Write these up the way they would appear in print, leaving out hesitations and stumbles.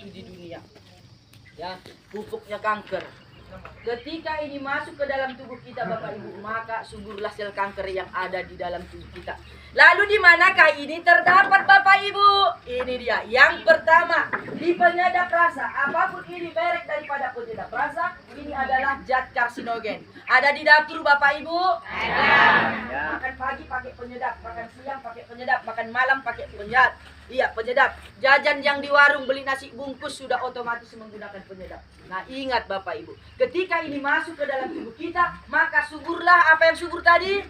itu di dunia. Ya, pupuknya kanker. Ketika ini masuk ke dalam tubuh kita Bapak Ibu, maka suburlah sel kanker yang ada di dalam tubuh kita. Lalu di manakah ini terdapat Bapak Ibu? Ini dia. Yang pertama, di penyedap rasa. Apapun ini merek daripada penyedap rasa, ini adalah zat karsinogen. Ada di dapur Bapak Ibu? Ada. Makan pagi pakai penyedap, makan siang pakai penyedap, makan malam pakai penyedap. Iya, penyedap. Jajan yang di warung beli nasi bungkus sudah otomatis menggunakan penyedap. Nah, ingat Bapak Ibu, ketika ini masuk ke dalam tubuh kita, maka suburlah apa yang subur tadi?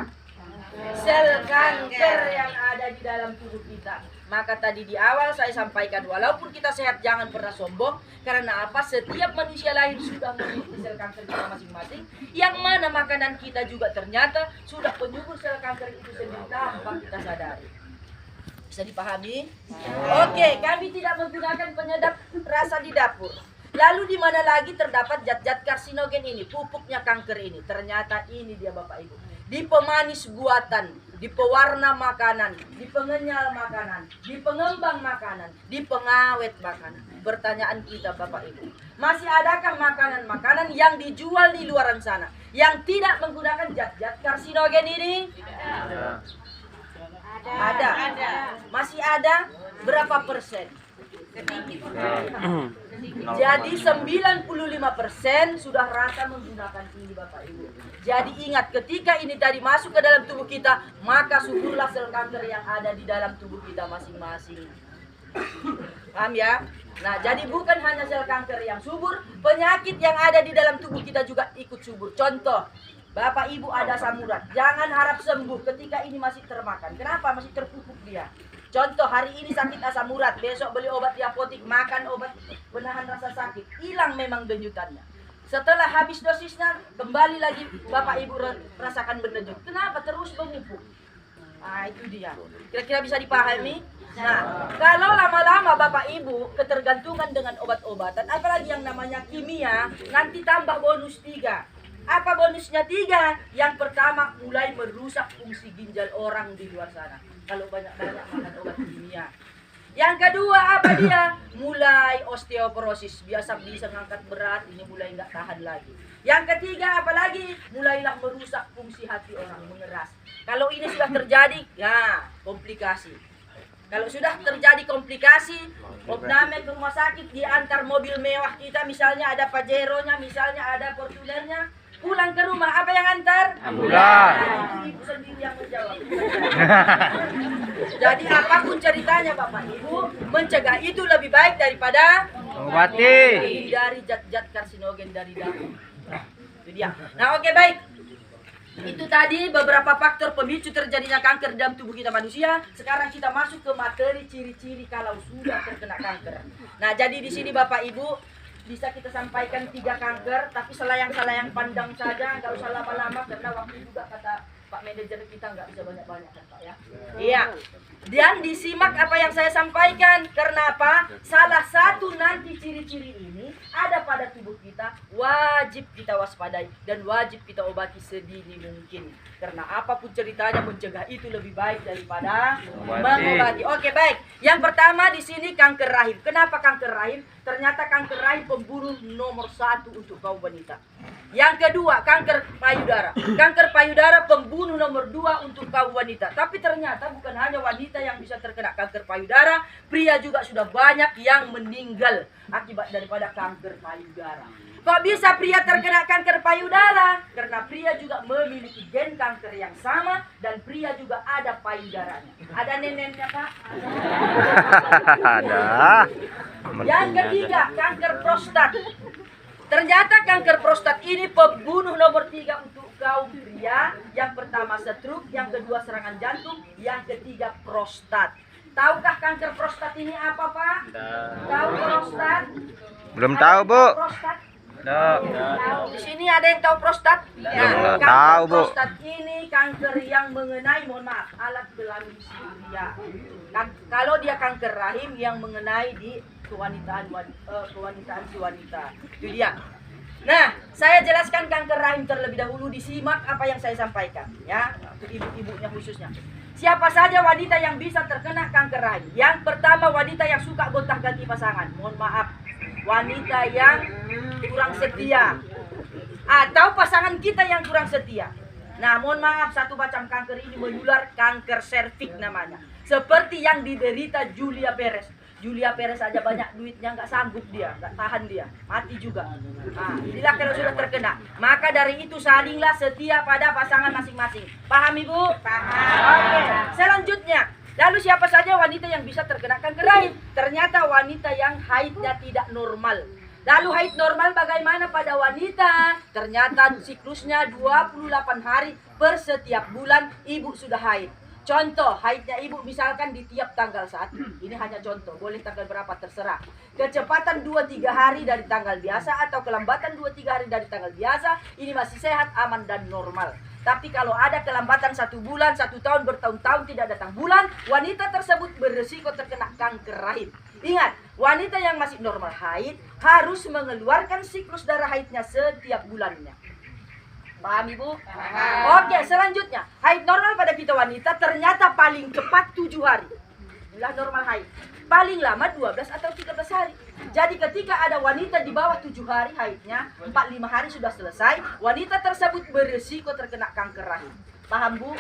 Sel kanker yang ada di dalam tubuh kita. Maka tadi di awal saya sampaikan, walaupun kita sehat jangan pernah sombong. Karena apa? Setiap manusia lahir sudah memiliki sel kanker kita masing-masing. Yang mana makanan kita juga ternyata sudah penyubur sel kanker itu sendiri tanpa kita sadari. Bisa dipahami? Oke, kami tidak menggunakan penyedap rasa di dapur. Lalu di mana lagi terdapat zat-zat karsinogen ini, pupuknya kanker ini? Ternyata ini dia Bapak Ibu. Di pemanis buatan, di pewarna makanan, di pengenyal makanan, di pengembang makanan, di pengawet makanan. Pertanyaan kita Bapak Ibu, masih adakah makanan-makanan yang dijual di luaran sana yang tidak menggunakan zat-zat karsinogen ini? Ada. Masih ada? Berapa persen? Jadi 95% sudah rasa menggunakan ini Bapak Ibu. Jadi ingat, ketika ini tadi masuk ke dalam tubuh kita, maka suburlah sel kanker yang ada di dalam tubuh kita masing-masing. Paham ya? Nah, jadi bukan hanya sel kanker yang subur, penyakit yang ada di dalam tubuh kita juga ikut subur. Contoh, Bapak Ibu ada asam urat, jangan harap sembuh ketika ini masih termakan. Kenapa? Masih terpupuk dia. Contoh, hari ini sakit asam urat, besok beli obat di apotik, makan obat penahan rasa sakit, hilang memang denyutannya. Setelah habis dosisnya, kembali lagi Bapak Ibu rasakan berdenyut. Kenapa? Terus memupuk. Nah, itu dia. Kira-kira bisa dipahami? Nah, kalau lama-lama Bapak Ibu ketergantungan dengan obat-obatan, apalagi yang namanya kimia, nanti tambah bonus 3. Apa bonusnya 3? Yang pertama, mulai merusak fungsi ginjal orang di luar sana. Kalau banyak-banyak makan obat kimia. Yang kedua, apa dia? Mulai osteoporosis. Biasa bisa ngangkat berat, ini mulai nggak tahan lagi. Yang ketiga, apalagi? Mulailah merusak fungsi hati orang, mengeras. Kalau ini sudah terjadi, ya komplikasi. Kalau sudah terjadi komplikasi, opname ke rumah sakit, diantar mobil mewah kita, misalnya ada Pajero-nya, misalnya ada Fortuner-nya, pulang ke rumah, apa yang antar? Ambulan. Itu ibu sendiri yang menjawab. Jadi apapun ceritanya Bapak Ibu, mencegah itu lebih baik daripada Mengobati. menghindari zat-zat karsinogen dari dapur. Itu dia. Nah, oke, baik. Itu tadi beberapa faktor pemicu terjadinya kanker dalam tubuh kita manusia. Sekarang kita masuk ke materi ciri-ciri kalau sudah terkena kanker. Nah, jadi di sini Bapak Ibu bisa kita sampaikan 3 kanker, tapi selayang-selayang pandang saja, nggak usah lama-lama karena waktu juga kata Pak Manajer kita nggak bisa banyak-banyak kan Pak ya. Iya. Dan disimak apa yang saya sampaikan. Karena apa? Salah satu nanti ciri-ciri ini ada pada tubuh kita, wajib kita waspadai dan wajib kita obati sedini mungkin. Karena apapun ceritanya, mencegah itu lebih baik daripada mengobati. Oke, baik. Yang pertama di sini kanker rahim. Kenapa kanker rahim? Ternyata kanker rahim pembunuh nomor 1 untuk kaum wanita. Yang kedua, kanker payudara. Kanker payudara pembunuh nomor 2 untuk kaum wanita. Tapi ternyata bukan hanya wanita yang bisa terkena kanker payudara, pria juga sudah banyak yang meninggal akibat daripada kanker payudara. Kok bisa pria terkena kanker payudara? Karena pria juga memiliki gen kanker yang sama dan pria juga ada payudaranya. Ada neneknya Pak? Ada. Yang ketiga, kanker prostat. Ternyata kanker prostat ini pembunuh nomor 3 untuk kaum pria. Yang pertama stroke, yang kedua serangan jantung, yang ketiga prostat. Tahukah kanker prostat ini apa Pak? Tahu prostat? Belum tahu, Bu. Prostat? Tahu. Di sini ada yang tahu prostat? Belum Kanker tahu, Bu. prostat ini kanker yang mengenai, mohon maaf, alat kelamin pria. Kalau dia kanker rahim yang mengenai di kewanitaan si wanita. Itu dia. Nah, saya jelaskan kanker rahim terlebih dahulu, disimak apa yang saya sampaikan ya, untuk ibu-ibunya khususnya. Siapa saja wanita yang bisa terkena kanker rahim? Yang pertama, wanita yang suka gonta-ganti pasangan. Mohon maaf, wanita yang kurang setia atau pasangan kita yang kurang setia. Nah, mohon maaf, satu macam kanker ini menular, kanker serviks namanya. Seperti yang diderita Julia Perez. Julia Perez aja banyak duitnya, nggak sanggup dia, nggak tahan dia, mati juga. Nah, inilah kalau sudah terkena. Maka dari itu salinglah setia pada pasangan masing-masing. Paham Ibu? Paham. Oke, selanjutnya. Lalu siapa saja wanita yang bisa terkena kanker rahim? Ternyata wanita yang haidnya tidak normal. Lalu haid normal bagaimana pada wanita? Ternyata siklusnya 28 hari per setiap bulan ibu sudah haid. Contoh, haidnya ibu misalkan di tiap tanggal 1. Ini hanya contoh, boleh tanggal berapa terserah. Kecepatan 2-3 hari dari tanggal biasa atau kelambatan 2-3 hari dari tanggal biasa, ini masih sehat, aman, dan normal. Tapi kalau ada kelambatan 1 bulan, 1 tahun, bertahun-tahun tidak datang bulan, wanita tersebut beresiko terkena kanker rahim. Ingat, wanita yang masih normal haid harus mengeluarkan siklus darah haidnya setiap bulannya. Paham Ibu? Oke, selanjutnya. Haid normal pada kita wanita ternyata paling cepat 7 hari. Inilah normal haid. Paling lama 12 atau 13 hari. Jadi ketika ada wanita di bawah 7 hari haidnya, 4-5 hari sudah selesai, wanita tersebut beresiko terkena kanker rahim. Paham Bu?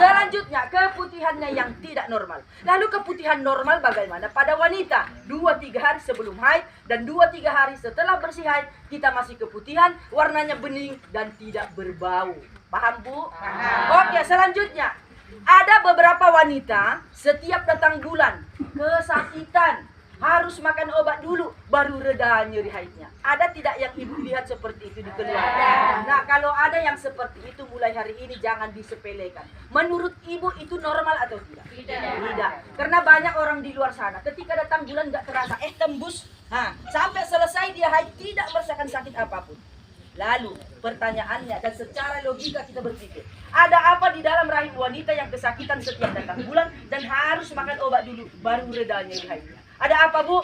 Selanjutnya, keputihannya yang tidak normal. Lalu keputihan normal bagaimana pada wanita? 2-3 hari sebelum haid dan 2-3 hari setelah bersih haid, kita masih keputihan, warnanya bening dan tidak berbau. Paham Bu? Oke, selanjutnya. Ada beberapa wanita setiap datang bulan kesakitan, harus makan obat dulu baru reda nyeri haidnya. Ada tidak yang ibu lihat seperti itu di keluarga? Nah, kalau ada yang seperti itu mulai hari ini jangan disepelekan. Menurut ibu itu normal atau tidak? Tidak. Karena banyak orang di luar sana ketika datang bulan nggak terasa, tembus. Sampai selesai dia haid tidak merasakan sakit apapun. Lalu pertanyaannya dan secara logika kita berpikir, ada apa di dalam rahim wanita yang kesakitan setiap datang bulan dan harus makan obat dulu baru reda nyeri haidnya? Ada apa Bu?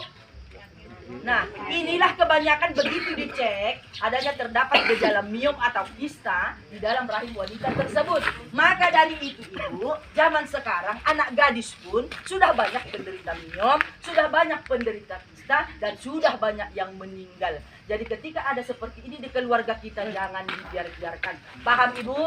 Nah, inilah kebanyakan begitu dicek, adanya terdapat gejala miom atau kista di dalam rahim wanita tersebut. Maka dari itu Ibu, zaman sekarang anak gadis pun sudah banyak penderita miom, sudah banyak penderita kista, dan sudah banyak yang meninggal. Jadi ketika ada seperti ini di keluarga kita, jangan dibiarkan. Paham Ibu?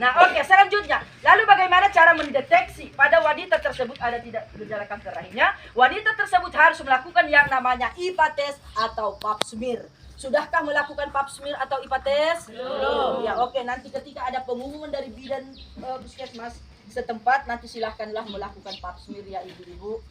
Nah, oke, selanjutnya. Lalu bagaimana cara mendeteksi pada wanita tersebut ada tidak gejala kanker rahimnya? Wanita tersebut harus melakukan yang namanya IPA test atau pap smear. Sudahkah melakukan pap smear atau IPA test? Belum. Ya, oke, nanti ketika ada pengumuman dari bidan puskesmas setempat, nanti silahkanlah melakukan pap smear ya ibu-ibu.